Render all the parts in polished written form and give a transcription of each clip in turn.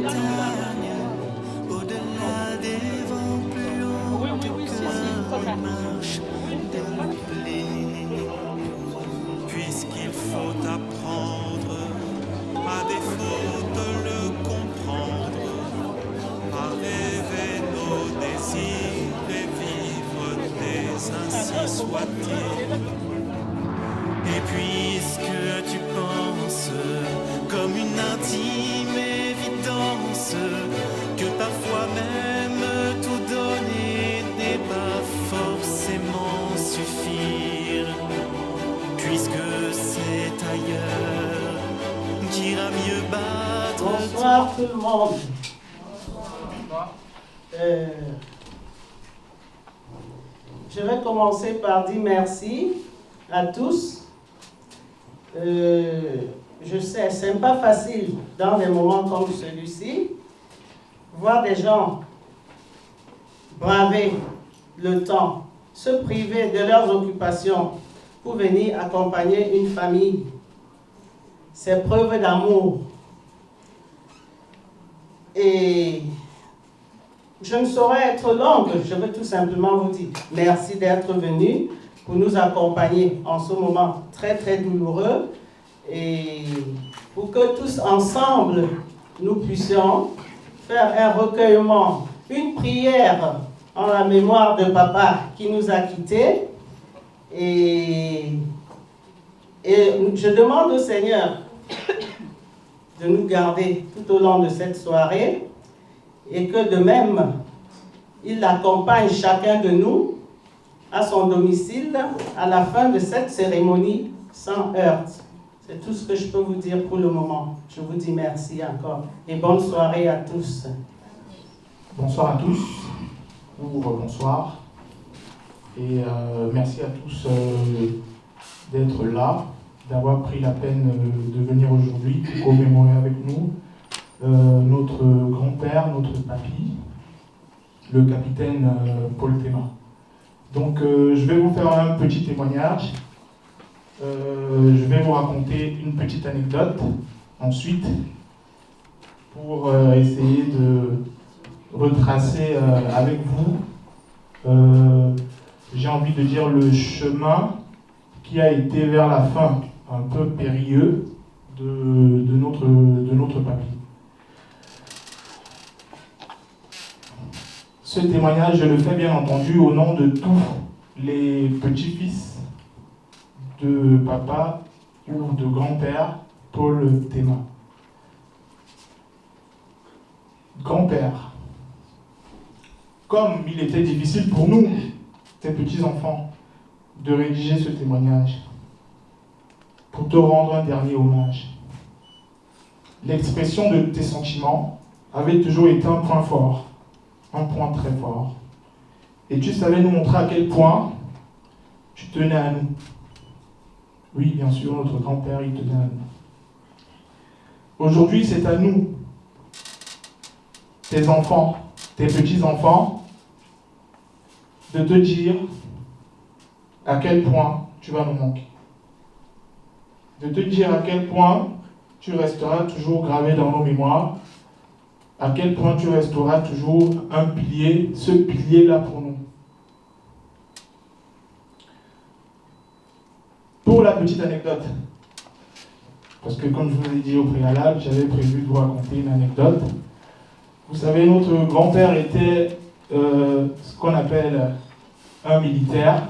montagne, au-delà des vents plus hauts, du cœur marche déroulé. Puisqu'il faut apprendre, à défaut de le comprendre, à rêver nos désirs et vivre des ainsi soit-il. Et puisque tu penses comme une intime évidence que parfois même tout donner n'est pas forcément suffire, puisque c'est ailleurs qu'ira mieux battre. Bonsoir tout le monde. Je vais commencer par dire merci à tous. Je sais, ce n'est pas facile dans des moments comme celui-ci, voir des gens braver le temps, se priver de leurs occupations pour venir accompagner une famille. C'est preuve d'amour. Et je ne saurais être longue, je veux tout simplement vous dire merci d'être venus pour nous accompagner en ce moment très très douloureux et pour que tous ensemble nous puissions faire un recueillement, une prière en la mémoire de papa qui nous a quittés et je demande au Seigneur de nous garder tout au long de cette soirée et que de même il accompagne chacun de nous à son domicile à la fin de cette cérémonie sans heurts. C'est tout ce que je peux vous dire pour le moment. Je vous dis merci encore et bonne soirée à tous. Bonsoir à tous, ou bonsoir, et merci à tous d'être là, d'avoir pris la peine de venir aujourd'hui pour commémorer avec nous notre grand-père, notre papy, le capitaine Paul Théma. Donc je vais vous faire un petit témoignage, je vais vous raconter une petite anecdote ensuite pour essayer de retracer avec vous, j'ai envie de dire, le chemin qui a été vers la fin un peu périlleux de notre papy. Ce témoignage, je le fais bien entendu au nom de tous les petits-fils de papa ou de grand-père Paul Théma. Grand-père, comme il était difficile pour nous, tes petits-enfants, de rédiger ce témoignage, pour te rendre un dernier hommage. L'expression de tes sentiments avait toujours été un point fort, un point très fort. Et tu savais nous montrer à quel point tu tenais à nous. Oui, bien sûr, notre grand-père, il tenait à nous. Aujourd'hui, c'est à nous, tes enfants, tes petits-enfants, de te dire à quel point tu vas nous manquer. De te dire à quel point tu resteras toujours gravé dans nos mémoires, à quel point tu resteras toujours un pilier, ce pilier-là pour nous. Pour la petite anecdote, parce que comme je vous l'ai dit au préalable, j'avais prévu de vous raconter une anecdote. Vous savez, notre grand-père était ce qu'on appelle un militaire,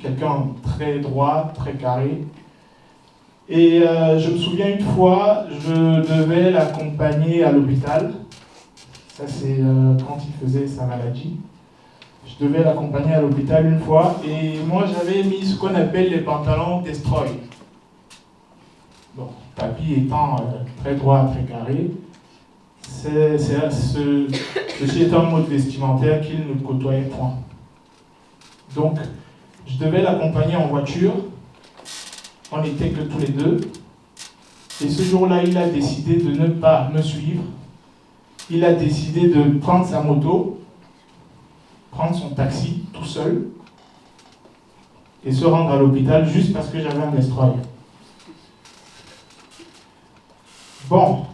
quelqu'un très droit, très carré. Et je me souviens une fois, je devais l'accompagner à l'hôpital. Ça, c'est quand il faisait sa maladie. Je devais l'accompagner à l'hôpital une fois. Et moi, j'avais mis ce qu'on appelle les pantalons destroy. Bon, papy étant très droit, très carré, ceci est un mode vestimentaire qu'il ne côtoyait point. Donc, je devais l'accompagner en voiture. On n'était que tous les deux. Et ce jour-là, il a décidé de ne pas me suivre. Il a décidé de prendre sa moto, prendre son taxi tout seul et se rendre à l'hôpital juste parce que j'avais un destroy. Bon,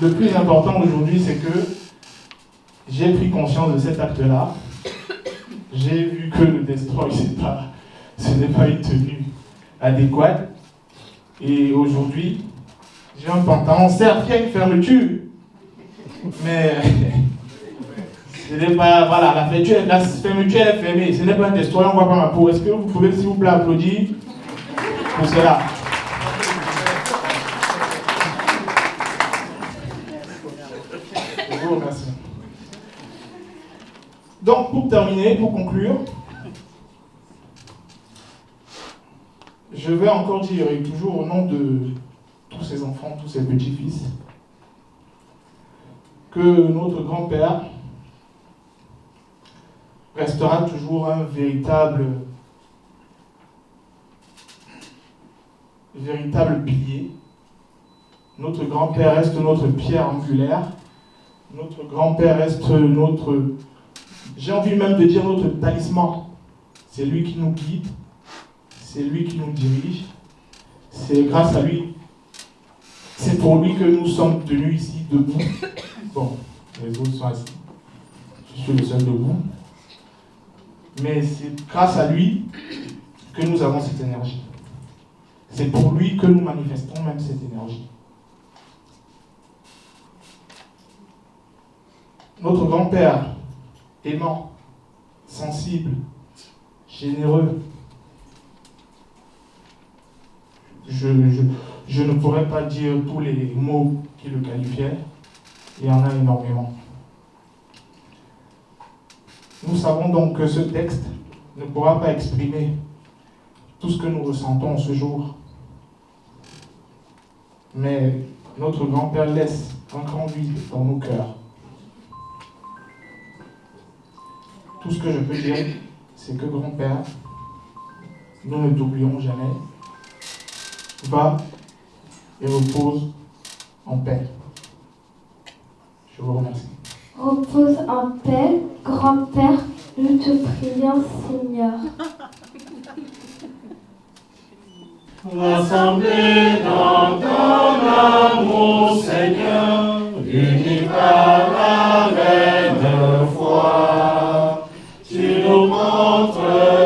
Le plus important aujourd'hui, c'est que j'ai pris conscience de cet acte-là. J'ai vu que le destroy, ce n'est pas une tenue adéquate. Et aujourd'hui, j'ai un pantalon, certes, il y a une fermeture, mais ce n'est pas, voilà, la fermeture est fermée, ce n'est pas un destroy, on ne voit pas ma peau. Est-ce que vous pouvez, s'il vous plaît, applaudir pour cela? Je vous remercie. Donc, pour terminer, pour conclure, je vais encore dire, et toujours au nom de tous ces enfants, tous ces petits-fils, que notre grand-père restera toujours un véritable pilier. Notre grand-père reste notre pierre angulaire. Notre grand-père reste notre, j'ai envie même de dire notre talisman. C'est lui qui nous guide, c'est lui qui nous dirige, c'est grâce à lui, c'est pour lui que nous sommes tenus ici debout. Bon, les autres sont assis, je suis le seul debout. Mais c'est grâce à lui que nous avons cette énergie. C'est pour lui que nous manifestons même cette énergie. Notre grand-père, aimant, sensible, généreux, je ne pourrais pas dire tous les mots qui le qualifiaient, il y en a énormément. Nous savons donc que ce texte ne pourra pas exprimer tout ce que nous ressentons ce jour. Mais notre grand-père laisse un grand vide dans nos cœurs. Tout ce que je peux dire, c'est que grand-père, nous ne t'oublions jamais, va et repose en paix. Je vous remercie. Repose en paix, grand-père, nous te prions, Seigneur. Rassemblés dans ton amour, Seigneur, unis par la même foi, tu nous montres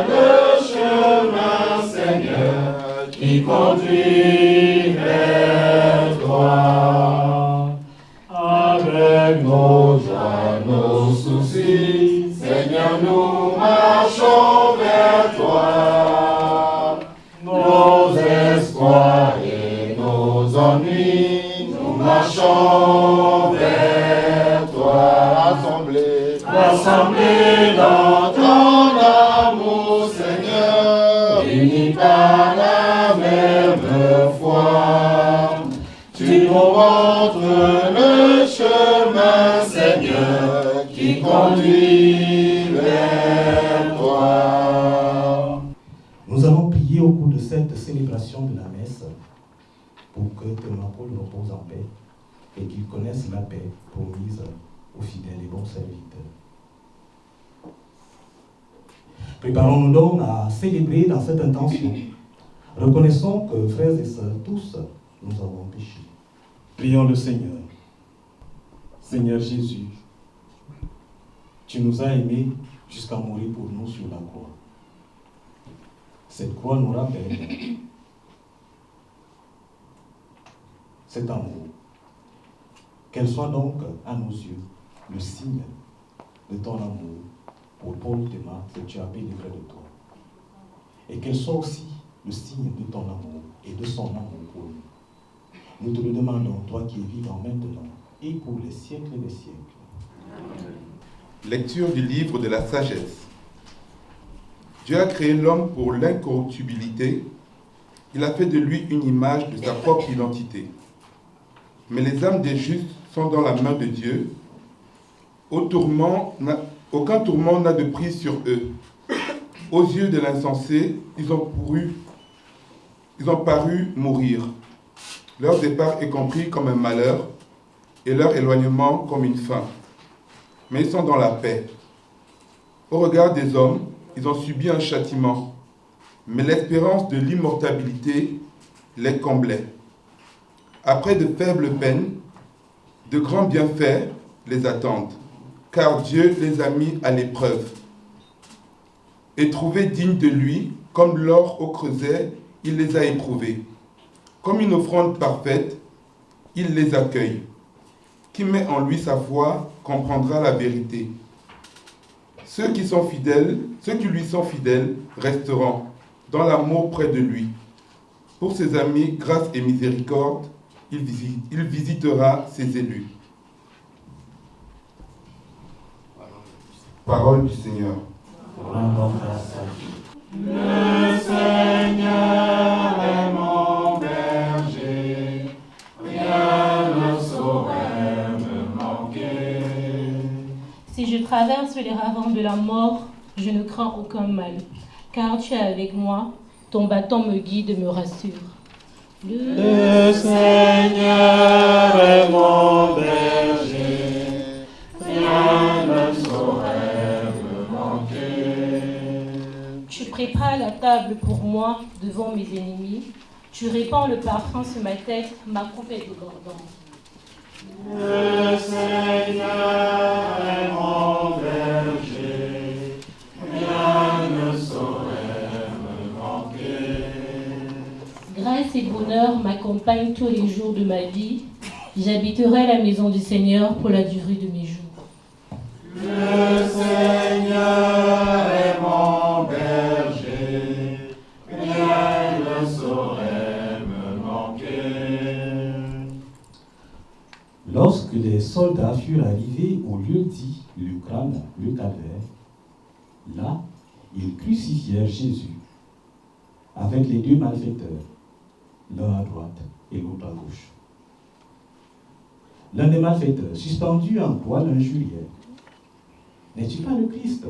le chemin, Seigneur, qui conduit vers toi. Avec nos joies, nos soucis, Seigneur, nous marchons vers toi. Nos espoirs et nos ennuis, nous marchons vers toi. Rassemblés dans ton amour, Seigneur, unis par la même foi. Tu nous montres le chemin, Seigneur, qui conduit vers toi. Nous allons prier au cours de cette célébration de la messe pour que Thémapole repose en paix et qu'il connaisse la paix promise aux fidèles et bons serviteurs. Préparons-nous donc à célébrer dans cette intention. Reconnaissons que, frères et sœurs, tous, nous avons péché. Prions le Seigneur. Seigneur Jésus, tu nous as aimés jusqu'à mourir pour nous sur la croix. Cette croix nous rappelle cet amour. Qu'elle soit donc à nos yeux le signe de ton amour pour Paul Théma que tu as délivré de toi. Et qu'elle soit aussi le signe de ton amour et de son amour pour nous. Nous te le demandons, toi qui es vivant maintenant et pour les siècles des siècles. Lecture du livre de la sagesse. Dieu a créé l'homme pour l'incorruptibilité. Il a fait de lui une image de sa propre identité. Mais les âmes des justes sont dans la main de Dieu. Aucun tourment n'a de prise sur eux. Aux yeux de l'insensé, ils ont paru mourir. Leur départ est compris comme un malheur et leur éloignement comme une fin. Mais ils sont dans la paix. Au regard des hommes, ils ont subi un châtiment, mais l'espérance de l'immortalité les comblait. Après de faibles peines, De grands bienfaits les attendent, car Dieu les a mis à l'épreuve. Et trouvés dignes de lui, comme l'or au creuset, il les a éprouvés. Comme une offrande parfaite, il les accueille. Qui met en lui sa foi comprendra la vérité. Ceux qui lui sont fidèles resteront dans l'amour près de lui. Pour ses amis, grâce et miséricorde, il visitera ses élus. Parole du Seigneur. Le Seigneur est mon berger, rien ne saurait me manquer. Si je traverse les ravins de la mort, je ne crains aucun mal, car tu es avec moi, ton bâton me guide et me rassure. Le Seigneur est mon berger, rien ne saurait me manquer. Tu prépares la table pour moi devant mes ennemis. Tu répands le parfum sur ma tête, ma coupe est débordante. Le Seigneur est mon berger, rien ne saurait me manquer. Grâce et bonheur m'accompagnent tous les jours de ma vie. J'habiterai la maison du Seigneur pour la durée de mes jours. Le Seigneur est mon berger, rien ne saurait me manquer. Lorsque les soldats furent arrivés au lieu dit le crâne, le calvaire, là, ils crucifièrent Jésus avec les deux malfaiteurs, l'un à droite et l'autre à gauche. L'un des malfaiteurs, suspendu en croix, l'injuriait. N'es-tu pas le Christ?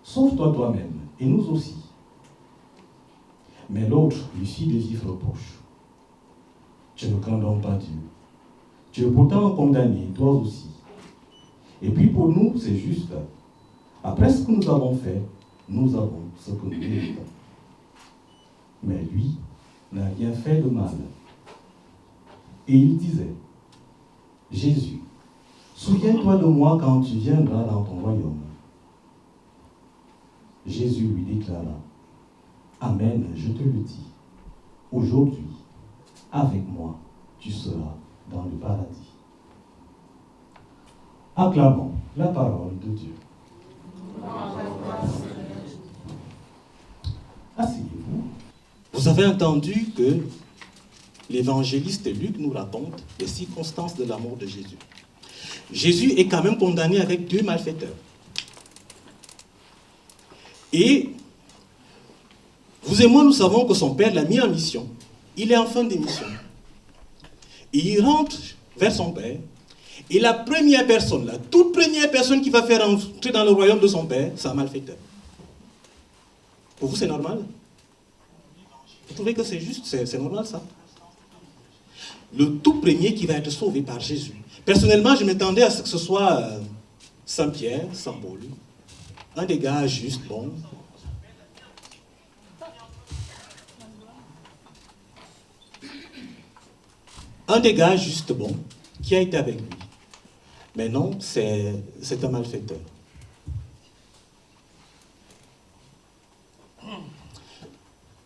Sauve-toi toi-même, et nous aussi. Mais l'autre lui fit de vifs reproches. Tu ne crains donc pas Dieu. Tu es pourtant condamné, toi aussi. Et puis pour nous, c'est juste. Après ce que nous avons fait, nous avons ce que nous méritons. Mais lui n'a rien fait de mal. Et il disait, Jésus, souviens-toi de moi quand tu viendras dans ton royaume. Jésus lui déclara, Amen, je te le dis, aujourd'hui, avec moi, tu seras dans le paradis. Acclamons la parole de Dieu. Asseyez-vous. Vous avez entendu que l'évangéliste Luc nous raconte les circonstances de la mort de Jésus. Jésus est quand même condamné avec deux malfaiteurs. Et vous et moi, nous savons que son père l'a mis en mission. Il est en fin de mission. Et il rentre vers son père. Et la première personne, la toute première personne qui va faire entrer dans le royaume de son père, c'est un malfaiteur. Pour vous, c'est normal? Vous trouvez que c'est juste? C'est normal, ça? Le tout premier qui va être sauvé par Jésus. Personnellement, je m'attendais à ce que ce soit Saint Pierre, Saint Paul. Un des gars juste, bon. Un des gars juste, bon, qui a été avec lui. Mais non, c'est un malfaiteur.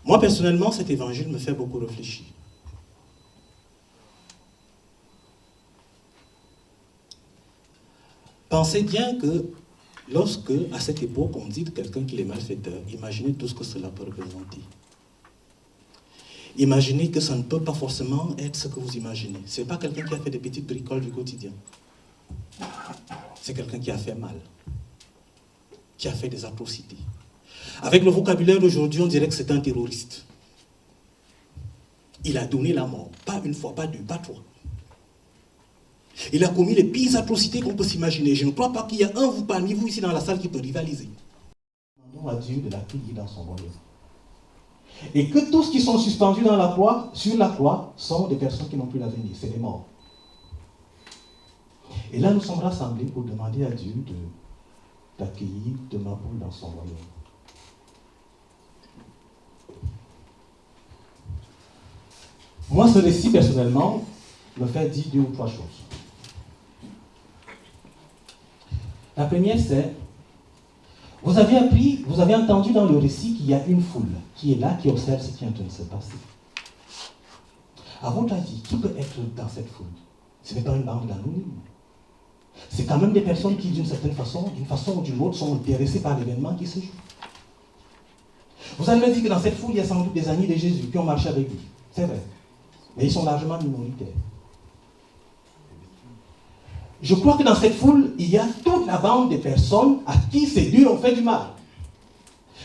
Moi, personnellement, cet évangile me fait beaucoup réfléchir. Pensez bien que lorsque, à cette époque, on dit de quelqu'un qu'il est malfaiteur, imaginez tout ce que cela peut représenter. Imaginez que ça ne peut pas forcément être ce que vous imaginez. Ce n'est pas quelqu'un qui a fait des petites bricoles du quotidien. C'est quelqu'un qui a fait mal, qui a fait des atrocités. Avec le vocabulaire d'aujourd'hui, on dirait que c'est un terroriste. Il a donné la mort, pas une fois, pas deux, pas trois. Il a commis les pires atrocités qu'on peut s'imaginer. Je ne crois pas qu'il y a un parmi vous ici dans la salle qui peut rivaliser. Demandons à Dieu de l'accueillir dans son royaume. Et que tous qui sont suspendus dans la croix, sur la croix, sont des personnes qui n'ont plus l'avenir, c'est des morts. Et là, nous sommes rassemblés pour demander à Dieu d'accueillir de ma boule dans son royaume. Moi, ce récit, personnellement, me fait dire deux ou trois choses. La première, c'est, vous avez entendu dans le récit qu'il y a une foule qui est là, qui observe ce qui est en train de se passer. À votre avis, qui peut être dans cette foule? Ce n'est pas une bande d'anonymes. C'est quand même des personnes qui, d'une certaine façon, d'une façon ou d'une autre, sont intéressées par l'événement qui se joue. Vous allez me dire que dans cette foule, il y a sans doute des amis de Jésus qui ont marché avec lui. C'est vrai. Mais ils sont largement minoritaires. Je crois que dans cette foule, il y a toute la bande de personnes à qui ces dieux ont fait du mal.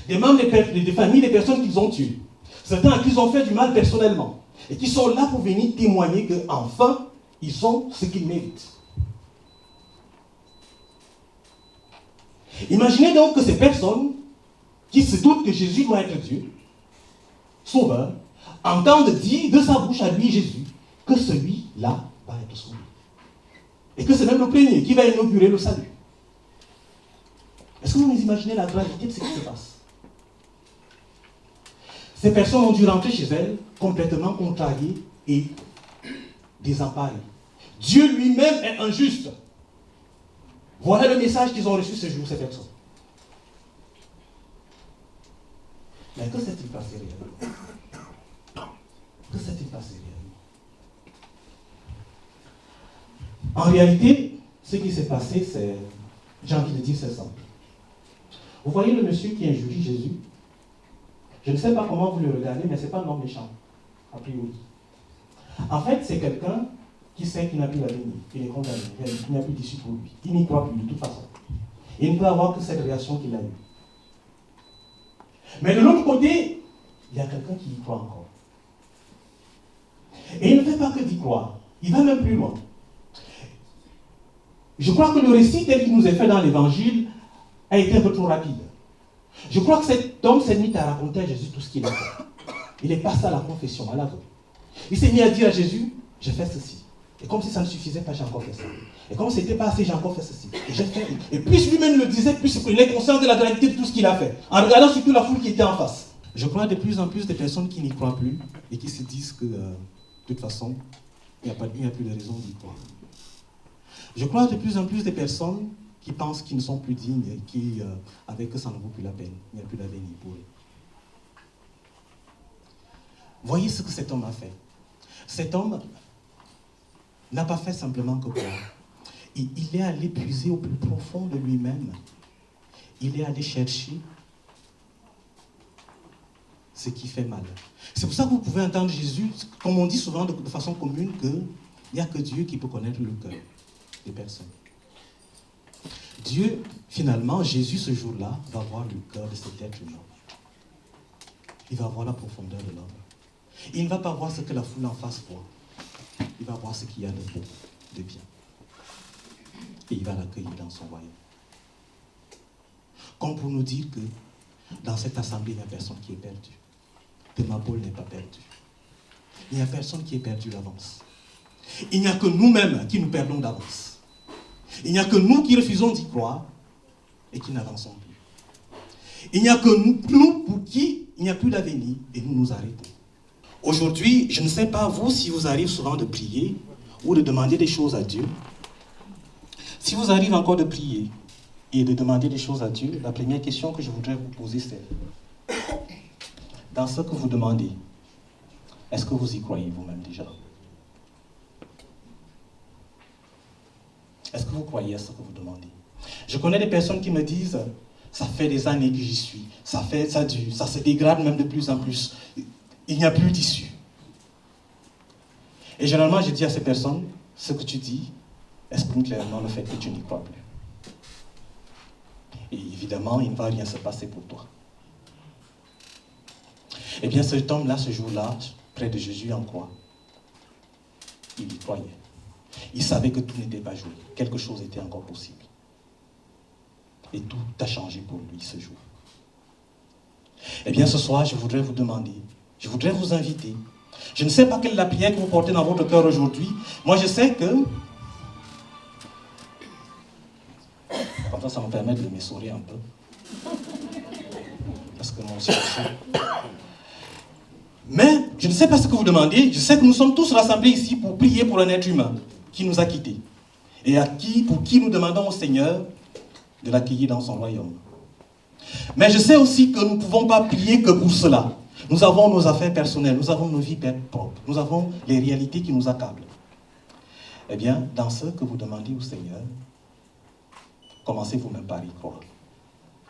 Des membres des familles des personnes qu'ils ont tuées. Certains à qui ils ont fait du mal personnellement. Et qui sont là pour venir témoigner qu'enfin, ils sont ce qu'ils méritent. Imaginez donc que ces personnes qui se doutent que Jésus doit être Dieu, sauveur, entendent dire de sa bouche à lui, Jésus, que celui-là va être sauvé. Et que c'est même le premier qui va inaugurer le salut. Est-ce que vous imaginez la gravité de ce qui se passe? Ces personnes ont dû rentrer chez elles complètement contrariées et désemparées. Dieu lui-même est injuste. Voilà le message qu'ils ont reçu ce jour, ces personnes. Mais que s'est-il passé réellement? Que s'est-il passé réellement? En réalité, ce qui s'est passé, c'est, j'ai envie de dire, c'est simple. Vous voyez le monsieur qui injurie Jésus? Je ne sais pas comment vous le regardez, mais ce n'est pas un homme méchant, a priori. En fait, c'est quelqu'un qui sait qu'il n'a plus l'avenir, il est condamné, il n'y a plus d'issue pour lui. Il n'y croit plus de toute façon. Il ne peut avoir que cette réaction qu'il a eue. Mais de l'autre côté, il y a quelqu'un qui y croit encore. Et il ne fait pas que d'y croire, il va même plus loin. Je crois que le récit tel qu'il nous est fait dans l'évangile a été un peu trop rapide. Je crois que cet homme s'est mis à raconter à Jésus tout ce qu'il a fait. Il est passé à la confession, à l'aveu. Il s'est mis à dire à Jésus, j'ai fait ceci. Et comme si ça ne suffisait pas, j'ai encore fait ça. Et comme ce n'était pas assez, j'ai encore fait ceci. Et j'ai fait. Et plus lui-même le disait, plus il est conscient de la gravité de tout ce qu'il a fait. En regardant surtout la foule qui était en face. Je crois de plus en plus de personnes qui n'y croient plus et qui se disent que, de toute façon, il n'y a plus de raison d'y croire. Je crois de plus en plus de personnes qui pensent qu'ils ne sont plus dignes et qui, avec eux, ça ne vaut plus la peine. Il n'y a plus d'avenir pour eux. Voyez ce que cet homme a fait. Cet homme n'a pas fait simplement que croire. Il est allé puiser au plus profond de lui-même. Il est allé chercher ce qui fait mal. C'est pour ça que vous pouvez entendre Jésus, comme on dit souvent de façon commune, qu'il n'y a que Dieu qui peut connaître le cœur des personnes. Dieu, finalement, Jésus, ce jour-là, va voir le cœur de cet être humain. Il va voir la profondeur de l'homme. Il ne va pas voir ce que la foule en face voit. Il va voir ce qu'il y a de beau, de bien. Et il va l'accueillir dans son royaume. Comme pour nous dire que dans cette assemblée, il n'y a personne qui est perdu. Que ma boule n'est pas perdue. Il n'y a personne qui est perdu d'avance. Il n'y a que nous-mêmes qui nous perdons d'avance. Il n'y a que nous qui refusons d'y croire et qui n'avançons plus. Il n'y a que nous pour qui il n'y a plus d'avenir et nous nous arrêtons. Aujourd'hui, je ne sais pas vous si vous arrive souvent de prier ou de demander des choses à Dieu. Si vous arrive encore de prier et de demander des choses à Dieu, la première question que je voudrais vous poser c'est, dans ce que vous demandez, est-ce que vous y croyez vous-même déjà? Est-ce que vous croyez à ce que vous demandez? Je connais des personnes qui me disent, ça fait des années que j'y suis, ça se dégrade même de plus en plus. Il n'y a plus d'issue. Et généralement, je dis à ces personnes, ce que tu dis exprime clairement le fait que tu n'y crois plus. Et évidemment, il ne va rien se passer pour toi. Eh bien, cet homme-là, ce jour-là, près de Jésus en croix, il y croyait. Il savait que tout n'était pas joué. Quelque chose était encore possible. Et tout a changé pour lui ce jour. Eh bien, ce soir, je voudrais vous demander, je voudrais vous inviter. Je ne sais pas quelle est la prière que vous portez dans votre cœur aujourd'hui. Moi, je sais que... Enfin, ça me permet de m'essorer un peu. Parce que moi aussi, je sais. Mais, je ne sais pas ce que vous demandez. Je sais que nous sommes tous rassemblés ici pour prier pour un être humain qui nous a quittés. Et pour qui nous demandons au Seigneur de l'accueillir dans son royaume. Mais je sais aussi que nous ne pouvons pas prier que pour cela. Nous avons nos affaires personnelles, nous avons nos vies propres, nous avons les réalités qui nous accablent. Eh bien, dans ce que vous demandez au Seigneur, commencez vous-même par y croire.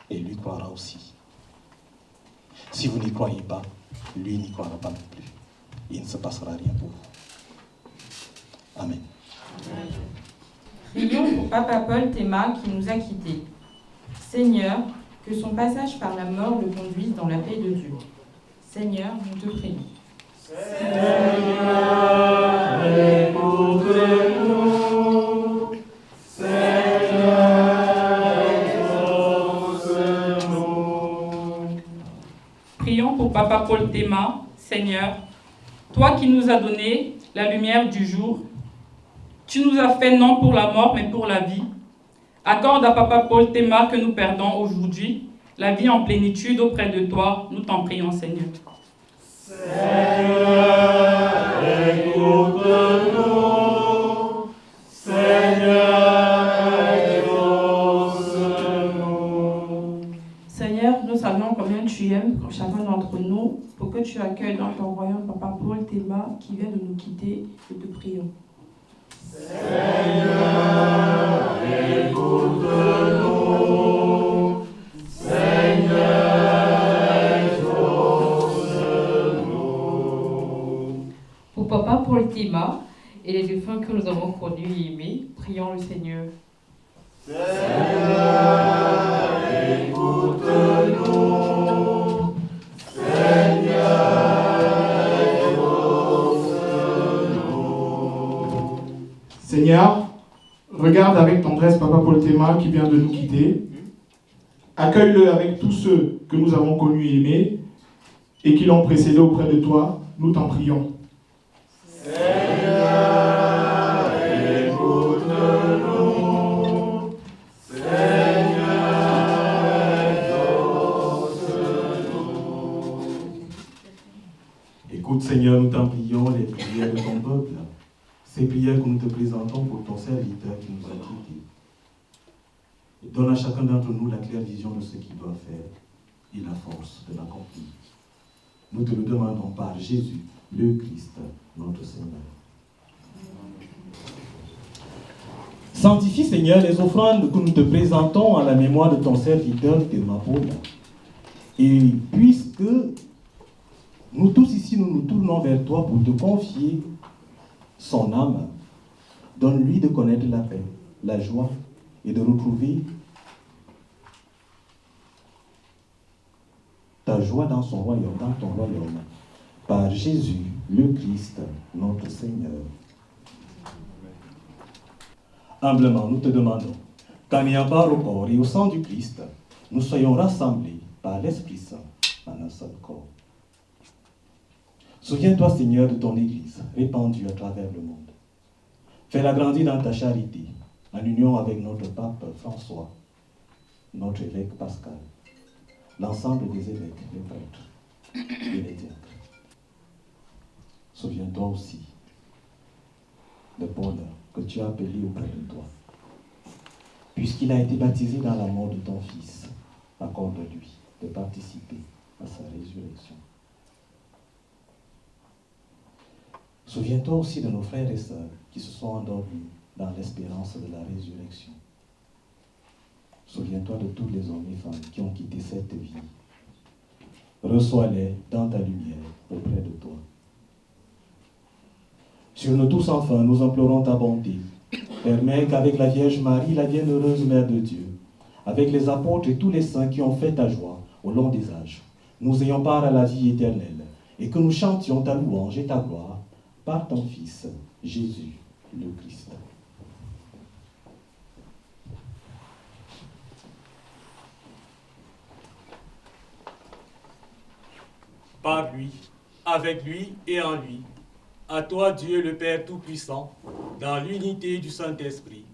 Et lui croira aussi. Si vous n'y croyez pas, lui n'y croira pas non plus. Il ne se passera rien pour vous. Amen. Prions pour Papa Paul Théma qui nous a quittés. Seigneur, que son passage par la mort le conduise dans la paix de Dieu. Seigneur, nous te prions. Seigneur, écoute-nous. Seigneur, exauce-nous. Prions pour Papa Paul Théma. Seigneur, toi qui nous as donné la lumière du jour, tu nous as fait non pour la mort mais pour la vie. Accorde à Papa Paul Théma que nous perdons aujourd'hui la vie en plénitude auprès de toi. Nous t'en prions, Seigneur. Seigneur, écoute-nous. Seigneur, exauce-nous. Seigneur, nous savons combien tu aimes chacun d'entre nous pour que tu accueilles dans ton royaume Papa Paul Théma qui vient de nous quitter et te prions. Seigneur, écoute-nous. Seigneur, exauce-nous. Pour Papa Paul Théma et les défunts que nous avons connus et aimés, prions le Seigneur. Seigneur, écoute-nous. Seigneur, exauce-nous. Seigneur, regarde avec tendresse Papa Paul Théma qui vient de nous quitter. Accueille-le avec tous ceux que nous avons connus et aimés et qui l'ont précédé auprès de toi. Nous t'en prions. Seigneur, écoute-nous. Seigneur, exauce-nous. Écoute Seigneur, nous t'en prions les prières de ton peuple. Ces prières que nous te présentons pour ton serviteur qui nous a quittés. Donne à chacun d'entre nous la claire vision de ce qu'il doit faire et la force de l'accomplir. Nous te le demandons par Jésus, le Christ, notre Seigneur. Sanctifie Seigneur les offrandes que nous te présentons à la mémoire de ton serviteur Théma Paul. Et puisque nous tous ici, nous nous tournons vers toi pour te confier son âme, donne-lui de connaître la paix, la joie et de retrouver ta joie dans son royaume, dans ton royaume, par Jésus, le Christ, notre Seigneur. Humblement, nous te demandons qu'en ayant part au corps et au sang du Christ, nous soyons rassemblés par l'Esprit Saint en un seul corps. Souviens-toi, Seigneur, de ton Église répandue à travers le monde. Fais-la grandir dans ta charité, en union avec notre pape François, notre évêque Pascal, l'ensemble des évêques, les prêtres et les diacres. Souviens-toi aussi de Paul que tu as appelé auprès de toi. Puisqu'il a été baptisé dans la mort de ton Fils, accorde-lui de participer à sa résurrection. Souviens-toi aussi de nos frères et sœurs qui se sont endormis dans l'espérance de la résurrection. Souviens-toi de tous les hommes et femmes qui ont quitté cette vie. Reçois-les dans ta lumière auprès de toi. Sur nous tous enfin, nous implorons ta bonté. Permets qu'avec la Vierge Marie, la bienheureuse Mère de Dieu, avec les apôtres et tous les saints qui ont fait ta joie au long des âges, nous ayons part à la vie éternelle et que nous chantions ta louange et ta gloire par ton Fils, Jésus, le Christ. Par lui, avec lui et en lui, à toi Dieu le Père Tout-Puissant, dans l'unité du Saint-Esprit,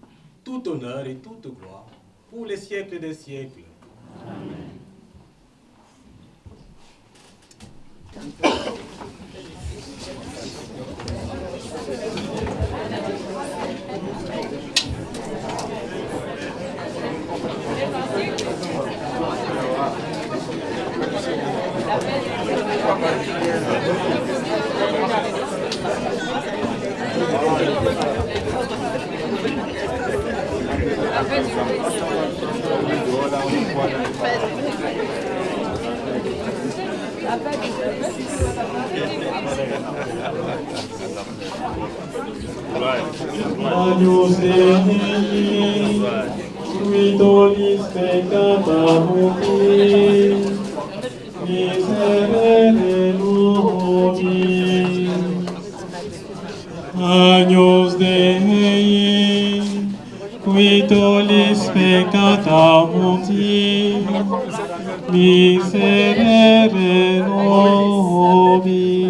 tout honneur et toute gloire, pour les siècles des siècles. Amen. Agnus Dei, qui tollis peccata mundi, miserere nobis. Agnus Dei, qui tollis peccata mundi, miserere nobis.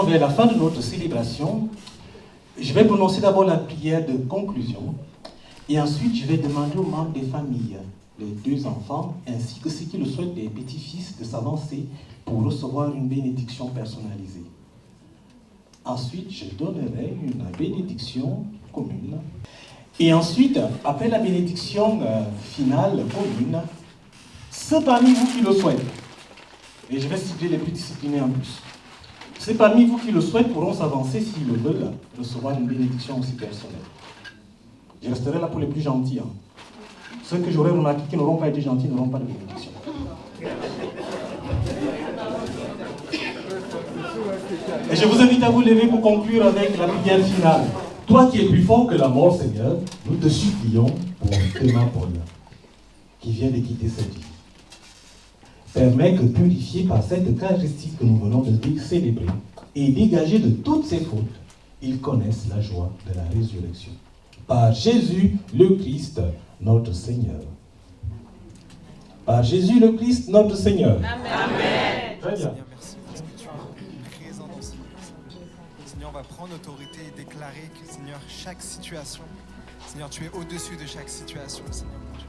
Vers la fin de notre célébration, je vais prononcer d'abord la prière de conclusion et ensuite je vais demander aux membres des familles, les deux enfants, ainsi que ceux qui le souhaitent, des petits-fils, de s'avancer pour recevoir une bénédiction personnalisée. Ensuite, je donnerai une bénédiction commune. Et ensuite, après la bénédiction finale commune, ceux parmi vous qui le souhaitent, et je vais cibler les plus disciplinés en plus, ceux parmi vous qui le souhaitent pourront s'avancer s'ils le veulent, recevoir une bénédiction aussi personnelle. Je resterai là pour les plus gentils. Ceux que j'aurai remarqué qui n'auront pas été gentils n'auront pas de bénédiction. Et je vous invite à vous lever pour conclure avec la prière finale. Toi qui es plus fort que la mort, Seigneur, nous te supplions pour Théma Paul, qui vient de quitter cette vie. Permet que, purifié par cette Eucharistie que nous venons de célébrer et dégagé de toutes ses fautes, ils connaissent la joie de la résurrection. Par Jésus le Christ, notre Seigneur. Par Jésus le Christ, notre Seigneur. Amen. Très bien. Seigneur, merci parce que tu es présent dans ce lieu. Seigneur, on va prendre autorité et déclarer que, Seigneur, chaque situation, Seigneur, tu es au-dessus de chaque situation, Seigneur mon Dieu.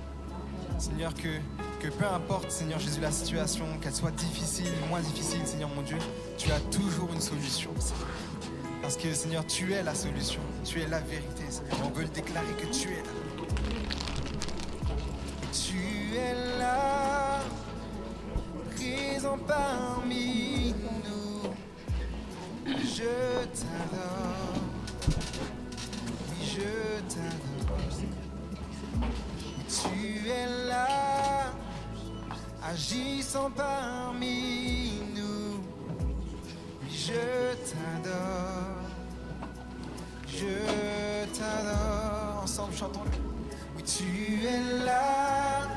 Seigneur, que peu importe, Seigneur Jésus, la situation, qu'elle soit difficile ou moins difficile, Seigneur mon Dieu, tu as toujours une solution, Seigneur. Parce que, Seigneur, tu es la solution, tu es la vérité, Seigneur. On veut le déclarer que tu es là. Tu es là, présent parmi nous. Je t'adore, oui, je t'adore. Tu es là, agissant parmi nous. Oui, je t'adore, je t'adore. Ensemble, chantons-le. Oui, tu es là,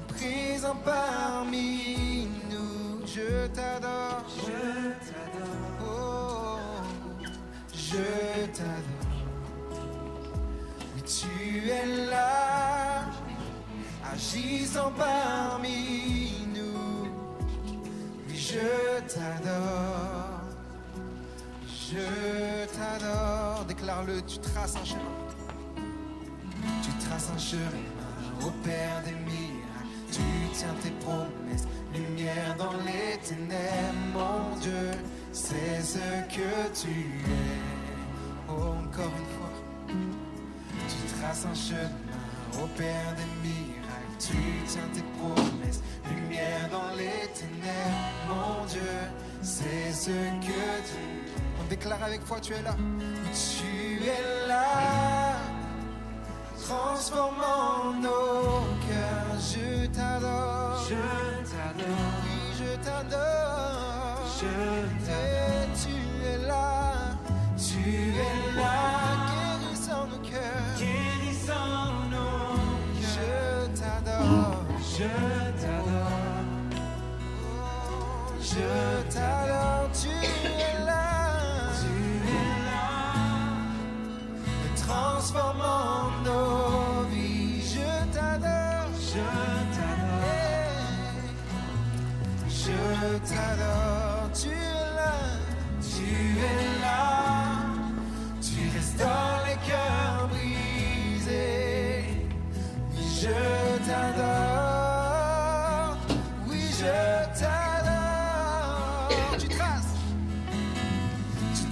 présent parmi nous. Je t'adore, oh, je t'adore. Oui, tu es là, agissant parmi nous. Oui, je Je t'adore, déclare-le, tu traces un chemin. Tu traces un chemin au Père des miracles. Tu tiens tes promesses, lumière dans les ténèbres. Mon Dieu, c'est ce que tu es. Oh, encore une fois. Tu traces un chemin au Père des miracles. Tu tiens tes promesses, lumière dans les ténèbres. Mon Dieu, c'est ce que tu es. On déclare avec foi, tu es là. Tu es là, transformant nos cœurs. Je t'adore, oui, je t'adore. Et tu es là, guérissant nos cœurs. Je t'adore, je t'adore, tu es là. Transformant nos vies, je t'adore, tu es là, tu restaures les cœurs brisés, oui je t'adore, oui je t'adore, tu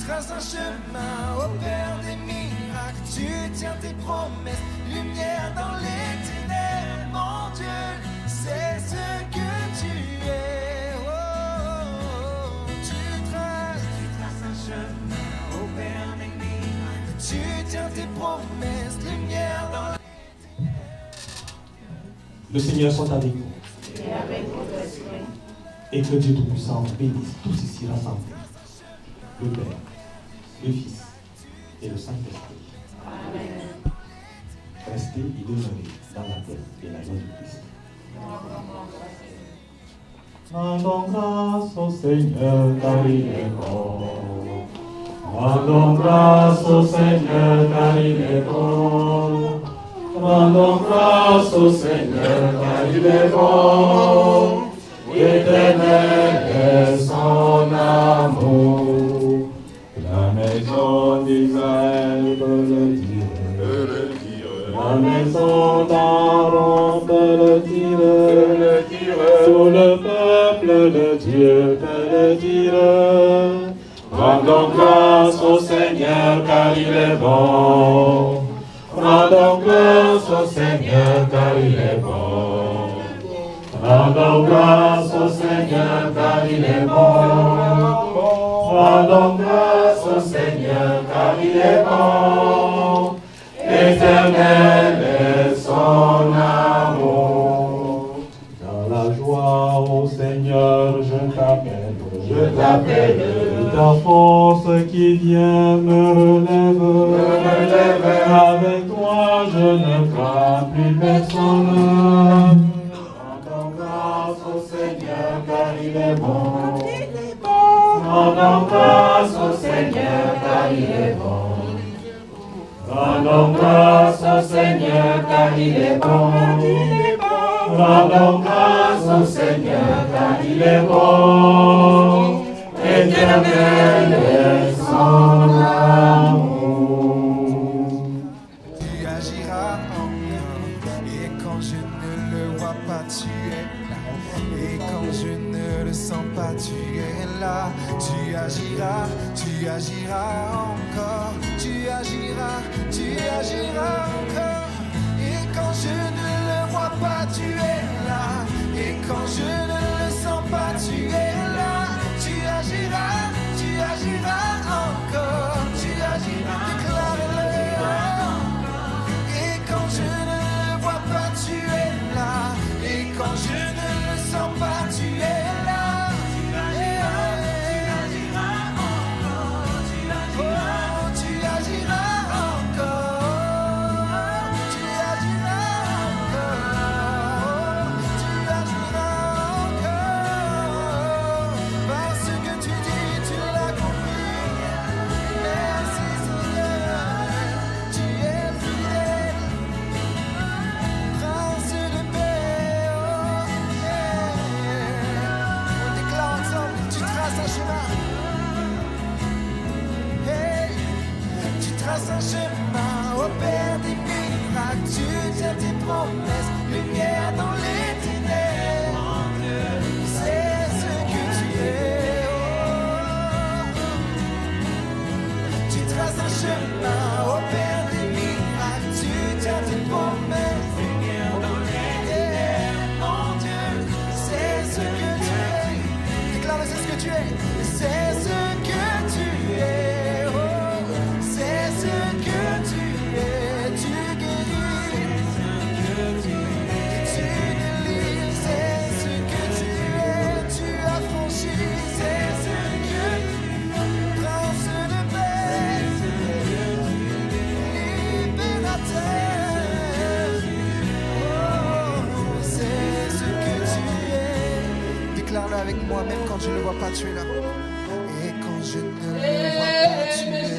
traces un chemin au Père des miracles. Tu tiens tes promesses, lumière dans les ténèbres. Mon Dieu, c'est ce que tu es. Oh, tu traces un chemin au Père des miracles. Tu tiens tes promesses, lumière dans les ténèbres. Le Seigneur soit avec vous. Et avec votre esprit. Et que Dieu Tout-Puissant bénisse tous ici rassemblés. Le Père, le Fils et le Saint-Esprit. Amen. Restez et demeurez dans la paix et la joie du Christ. Rendons grâce au Seigneur car il est bon. Rendons grâce au Seigneur car il est bon. Rendons grâce au Seigneur car il est bon. Éternel est son amour. La maison d'Israël peut le dire. La maison d'Aaron peut le dire. Tout le peuple de Dieu peut le dire. Rendons grâce au Seigneur car il est bon. Rendons grâce au Seigneur car il est bon. Rendons grâce au Seigneur car il est bon. Rendons grâce au Seigneur car il est bon. Éternel est son amour. Dans la joie, ô Seigneur, je t'appelle. Je t'appelle. Ta force qui vient me relève. Avec toi, je ne crains plus personne. Rendons grâce au Seigneur car il est bon. Rendons grâce au Seigneur car il est bon. Rendons grâce au Seigneur car il est bon. Rendons grâce au Seigneur car il est bon. Éternel est son amour. Tu agiras en moi, et quand je ne le vois pas, tu es là. Et quand je ne le sens pas, tu es là. Tu agiras encore. Tu agiras encore. Et quand je ne le vois pas, tu es là. Et quand je ne le sens pas, tu es là. Tu agiras encore. Tu agiras, déclare-le. Et quand je ne le vois pas, tu es là. Et quand je ne le sens pas, tu es là. promesses, lumière dans les ténèbres. C'est ce que tu es. Tu traces un chemin, opères des miracles, tu tiens tes promesses. Lumière dans les ténèbres, mon Dieu, c'est ce que tu es. Déclare, c'est ce que tu es. C'est ce que tu es. Oh, c'est ce que tu es. Tu guéris. Tu délivres. C'est ce que tu es. Tu as franchi. C'est ce que tu es. Prince de paix. Libérateur. Oh, c'est ce que tu es. Déclare-le avec moi, même quand je ne le vois pas, tu es là. Et quand je ne le vois pas, tu es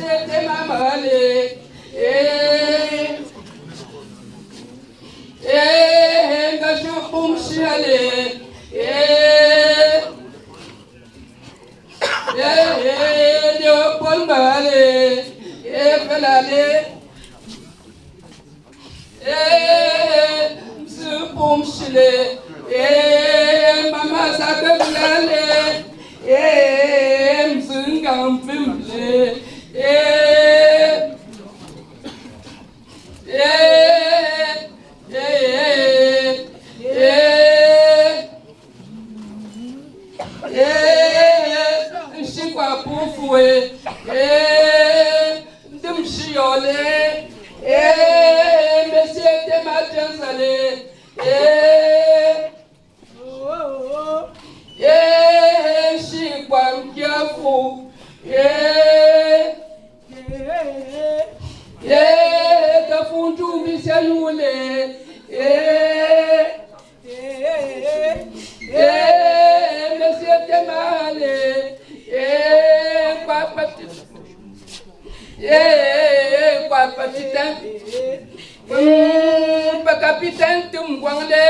Capitaine Tumwangde,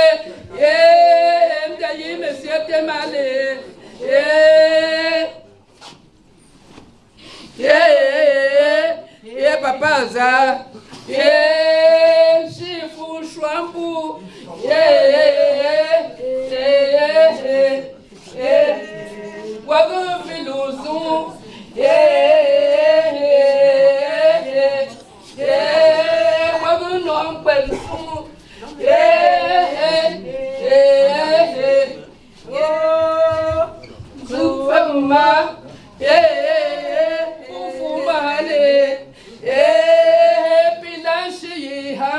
Mdayi Monsieur Temale, Papa Za, Shifu Shwambu, Wago Filuzu, Wago Nompensu. Zufama, Ufumale, Pilashiha,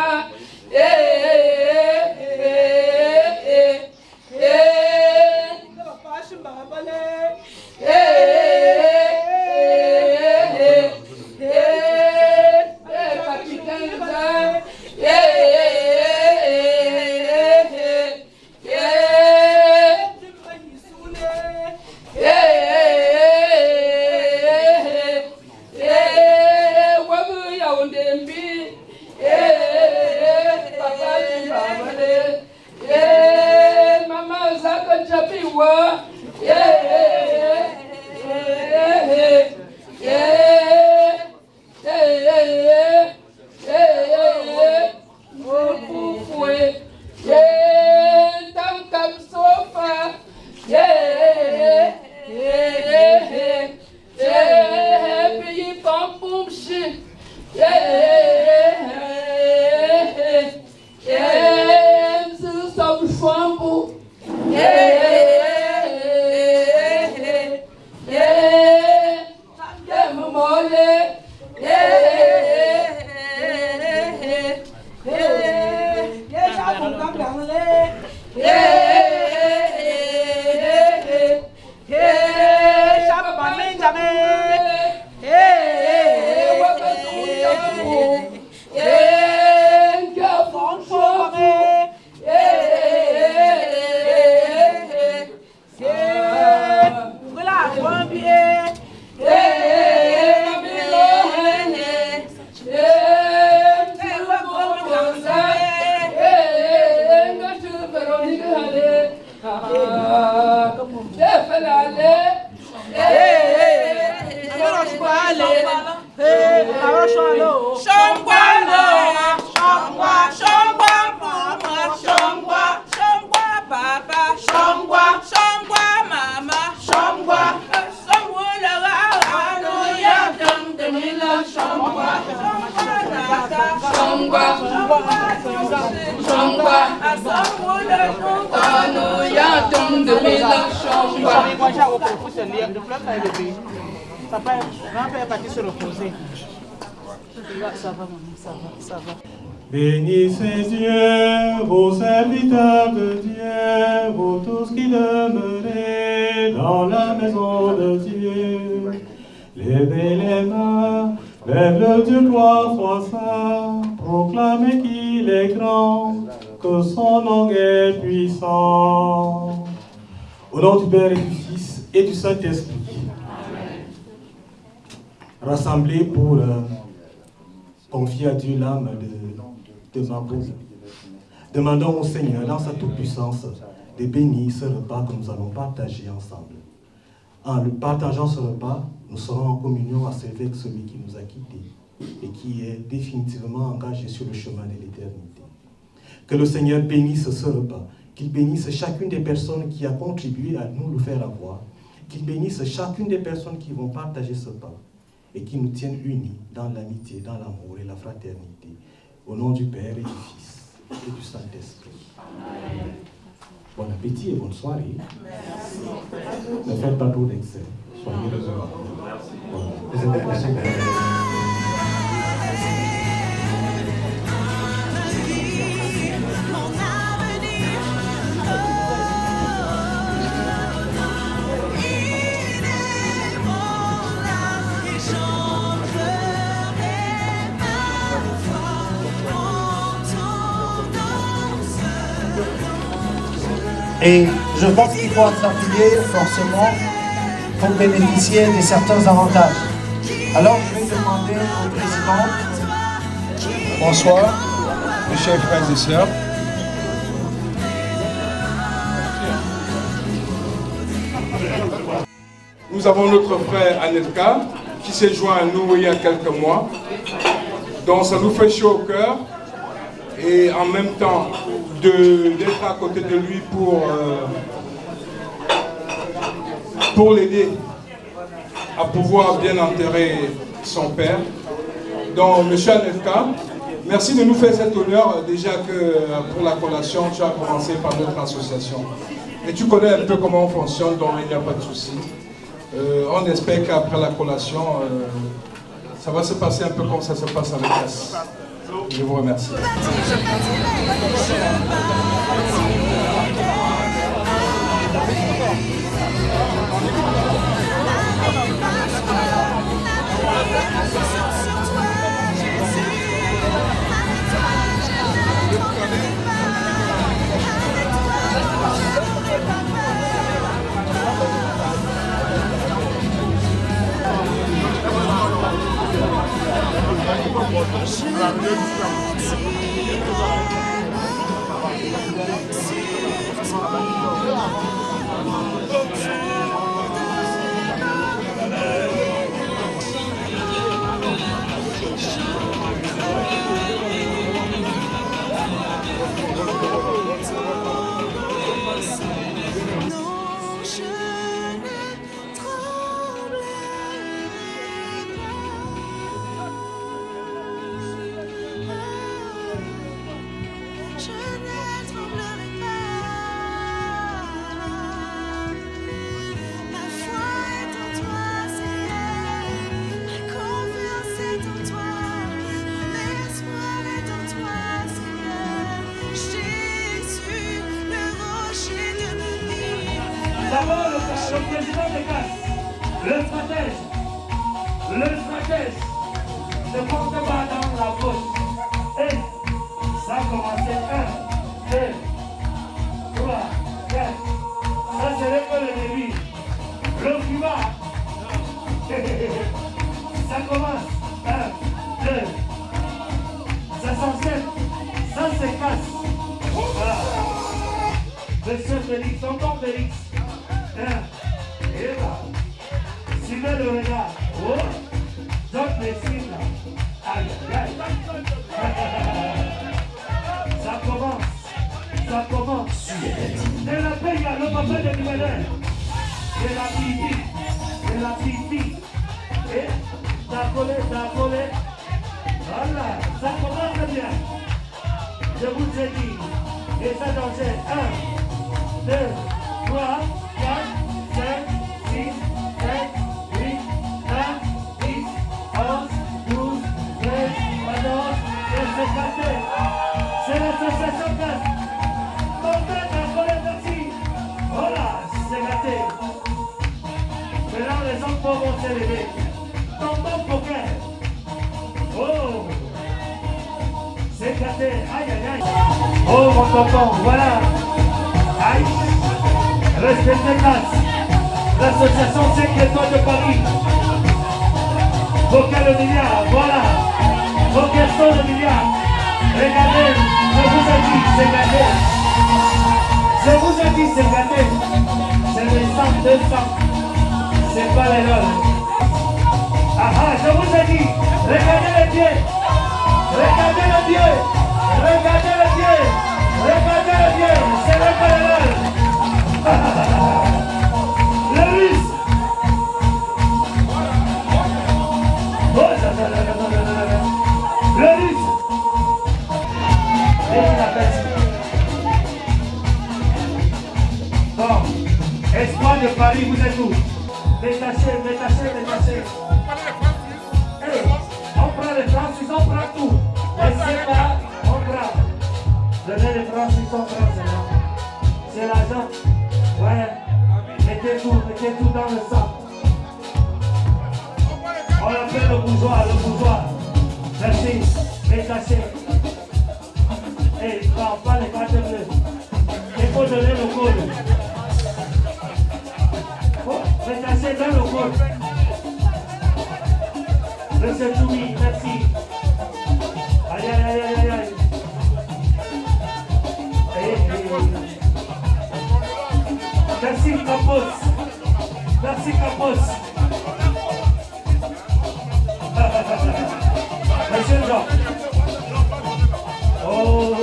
de Mélenchon. Ça va. Bénissez Dieu, vos serviteurs de Dieu, vous tous qui demeurez dans la maison de Dieu. Levez les mains, lève le Dieu, gloire soit saint, proclamez qu'il est grand, que son nom est puissant. Au nom du Père et du Fils et du Saint-Esprit, rassemblés pour confier à Dieu l'âme de ma boule. Demandons au Seigneur, dans sa toute-puissance, de bénir ce repas que nous allons partager ensemble. En le partageant ce repas, nous serons en communion avec celui qui nous a quittés et qui est définitivement engagé sur le chemin de l'éternité. Que le Seigneur bénisse ce repas, qu'il bénisse chacune des personnes qui a contribué à nous le faire avoir, qu'il bénisse chacune des personnes qui vont partager ce pain et qui nous tiennent unis dans l'amitié, dans l'amour et la fraternité. Au nom du Père et du Fils et du Saint-Esprit. Bon appétit et bonne soirée. Merci. Ne faites pas trop d'excès. Soyez raisonnables. Et je pense qu'il faut s'appuyer forcément pour bénéficier de certains avantages. Alors je vais demander au président. Bonsoir, mes chers frères et sœurs. Nous avons notre frère Anelka qui s'est joint à nous il y a quelques mois. Donc ça nous fait chaud au cœur. Et en même temps d'être à côté de lui pour l'aider à pouvoir bien enterrer son père. Donc, M. Anelka, merci de nous faire cet honneur. Déjà que pour la collation, tu as commencé par notre association. Et tu connais un peu comment on fonctionne, donc il n'y a pas de souci. On espère qu'après la collation, ça va se passer un peu comme ça se passe avec Cass. Je vous remercie. Le président de Cass, le stratège, se porte pas dans la poche. Et ça a commencé 1, 2, 3, 4. Ça serait que le début. Le cuba. Ça commence. 1, 2. Ça s'enchaîne. Ça se casse. Voilà. Monsieur Félix, tonton Félix. Et là, suivez le regard. Oh, donc les signes. Aïe, aïe. Ça commence. De la paix, le papa de Numélaire. De la pipi. Et d'accoler. Voilà, ça commence bien. Je vous ai dit. Et ça dansait 1, 2, 3, 3, 4, 5, 6, 7, 8, 9, 10, 11, 12, 13, 14, et c'est gâté. C'est l'association classe. Tonton, encore merci. Voilà, c'est gâté. Maintenant, les enfants vont s'élever. Tonton Poker. Oh, c'est gâté. Aïe, aïe, aïe. Oh, mon tonton, voilà. Aïe. Respect des classes. L'association 5 étoiles de Paris. Poker le milliard, voilà. Poker le milliard. Regardez, je vous ai dit, c'est gâté. Je vous ai dit, c'est gâté. C'est les 100, 200. C'est pas les leurs. Ah ah, je vous ai dit, regardez les pieds. Regardez les pieds. Regardez les pieds. Regardez les pieds. C'est même pas les leurs. Le russe. Oh, le russe. Et la bête. Bon, espoir de Paris, vous êtes où? Détachez, détachez, détachez. Hey, on prend les francis, on prend tout. Laissez pas, on prend. Donnez les francis, on prend, c'est l'argent. Ouais, mettez tout dans le sac. On appelle le bourgeois, le bourgeois. Merci, détachez. Hey, prends pas les cartes bleues. Il faut donner le code. Détachez dans le code. Monsieur Toumi, merci. Aïe, aïe, aïe, aïe, aïe. Merci Campos. Merci Campos. Monsieur Jean. Oh,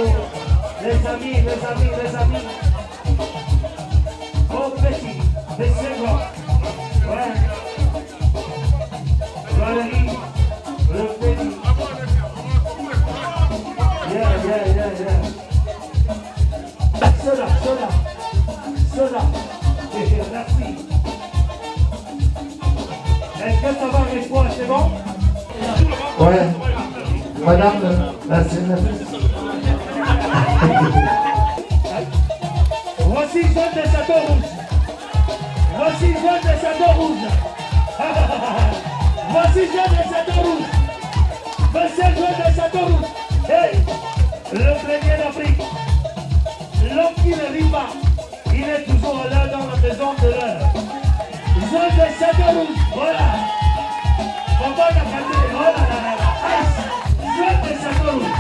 les amis, les amis, les amis. Oh, petit, monsieur Jean. Ouais. Valérie, le petit. Yeah. Soda. Merci. Est-ce que ça va avec toi, c'est bon? Ouais. Madame la sénatrice. Voici jaune des châteaux rouges. Voici jaune des châteaux rouges. Voici jaune des châteaux rouges. Monsieur jaune des châteaux rouges. Hey, le premier d'Afrique. L'homme qui ne rit pas. Il est toujours là dans la maison de l'heure. Jaune des châteaux rouges. Voilà. On va la canter. Oh là là là. Jaune des châteaux rouges.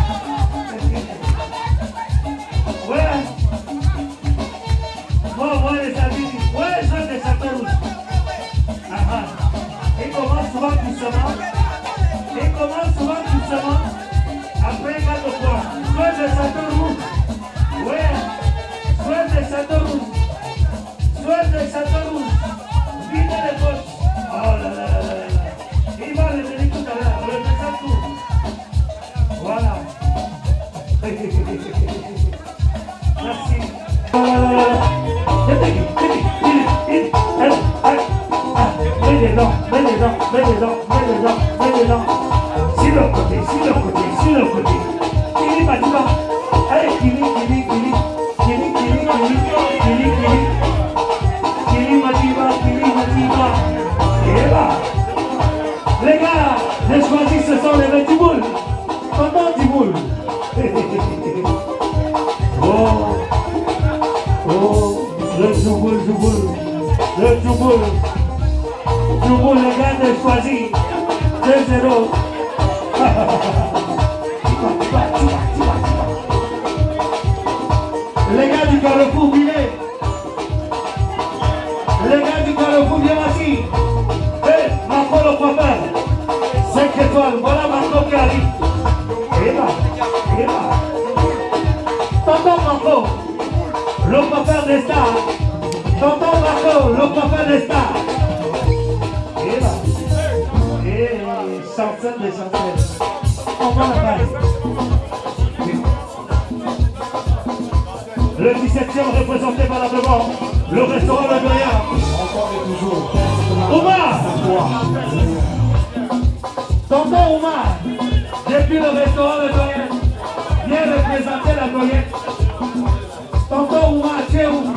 Ouais. Bon, les amis. Ouais, jaune des châteaux rouges. Il commence souvent doucement. Après, il va le voir. Jaune des châteaux rouges. Ouais. Jaune des châteaux rouges. Vite les poches. Oh là là là là. Il va le venir tout à l'heure. Le descend tout. Voilà. Merci. Mets les dents. Sur le côté. Kili Madiba. Allez, Kili Madiba. Et là. Les gars, les choisis, ce sont les petits boules. Tonton Tiboul. Oh, le Jouboul. Jouboul, les gars, les choisis. 2-0. Les gars du Carrefour, venez. Viens ici. Hé, Marco le coiffeur. 5 étoiles, voilà Marco qui arrive. Et là. Tonton Marco, le coiffeur des stars. Tonton Marco, le coiffeur des stars. Et là. Et chancelle des chancelles. On prend la balle. Le 17e représenté valablement le restaurant Le Doyen. Encore et toujours. Oumar! Tonton Oumar, depuis le restaurant Le Doyen, viens représenter la Doyenne. Tonton Oumar, tu es où?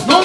No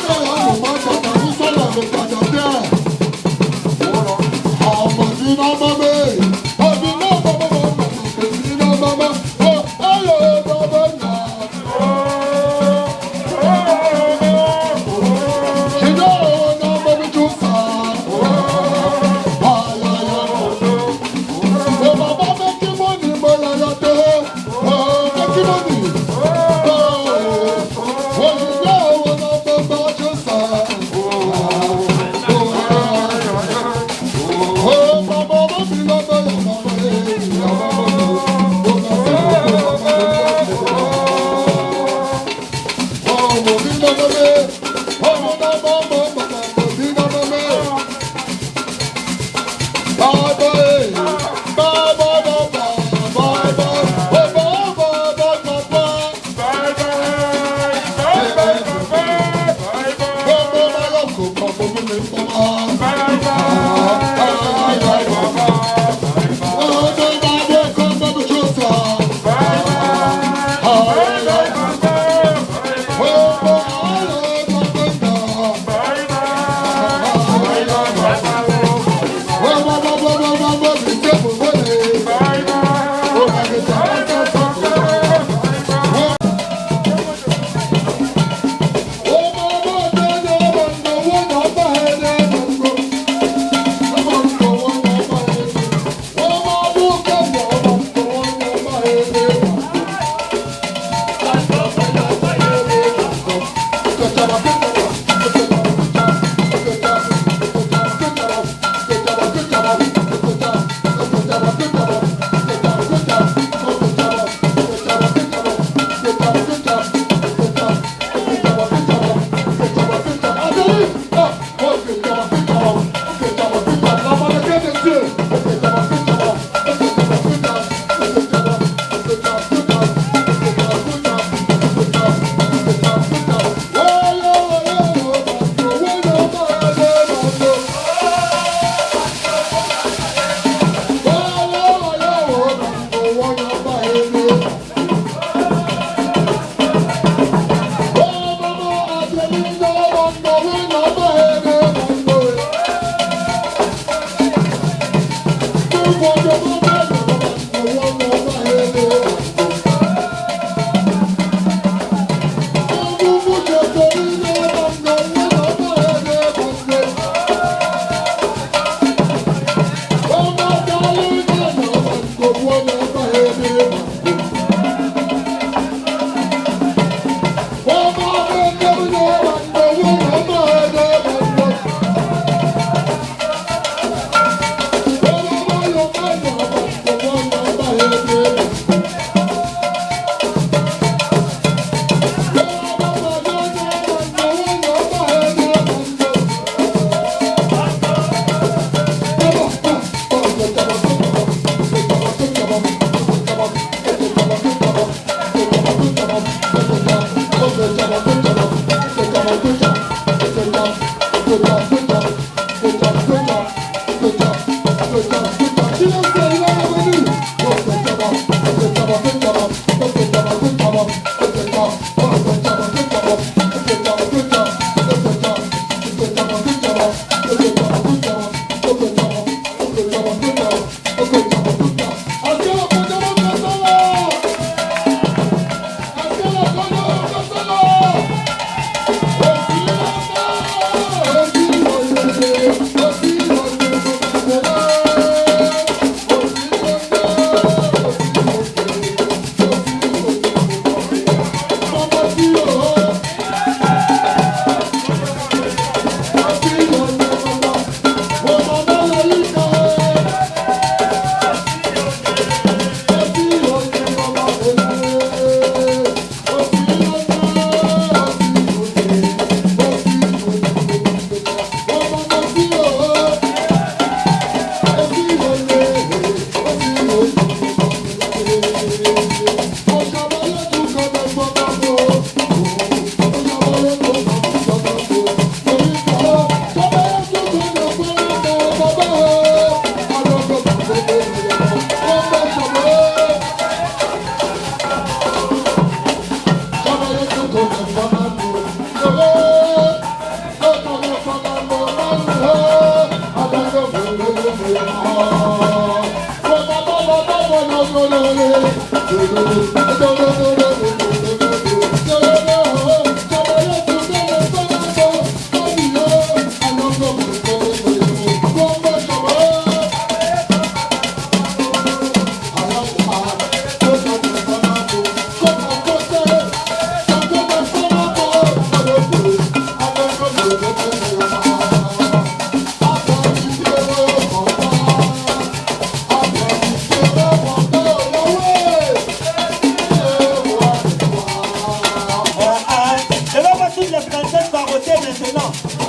Je vais voir toutes les princesses baroter maintenant.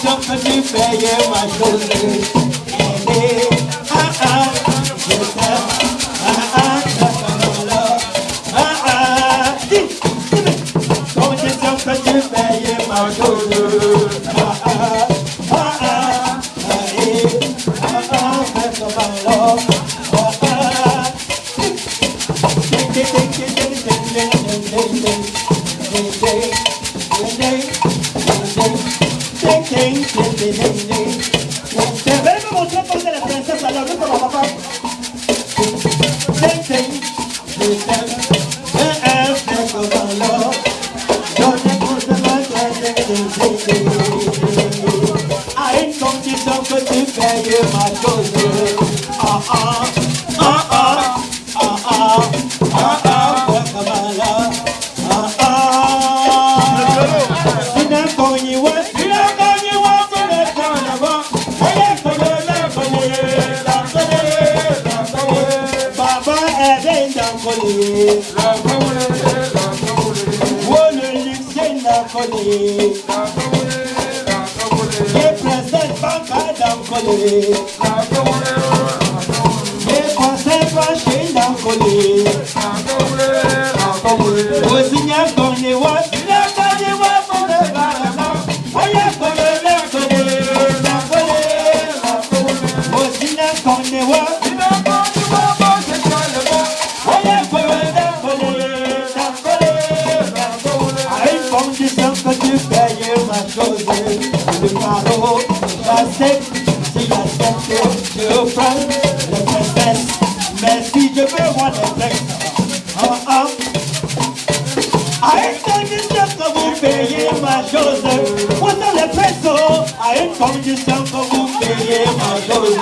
condition que tu payes ma chose. Je t'aime. Condition que tu payes ma chose. Venez me montrer comme c'est la princesse alors, nous sommes papa. À une condition que tu payes ma chose. Condition que vous payez ma chose.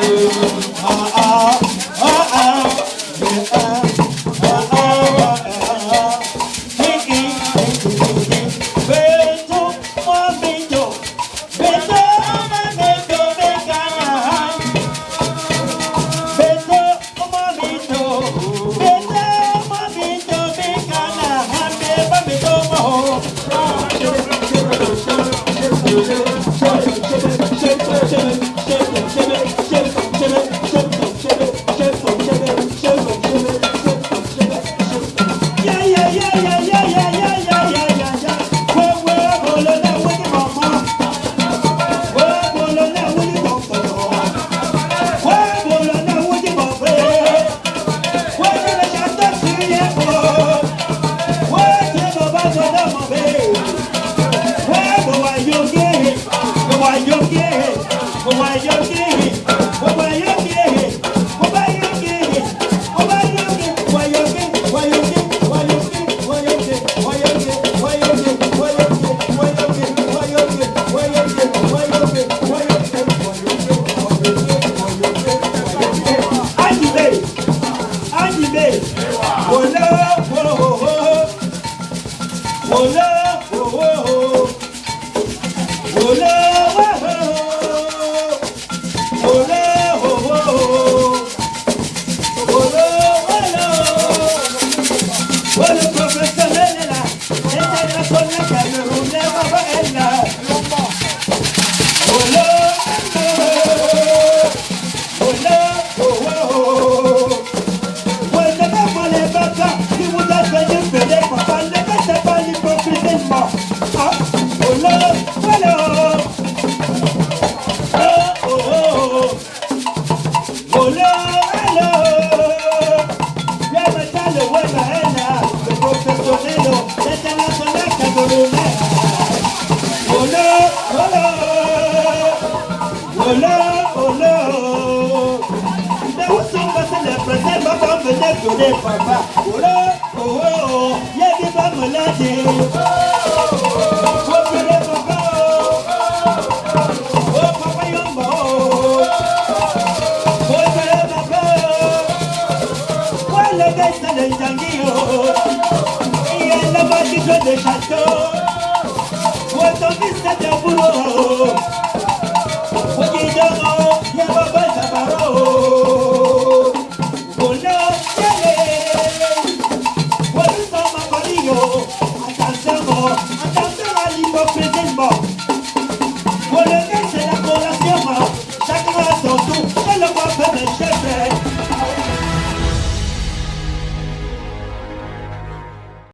de château.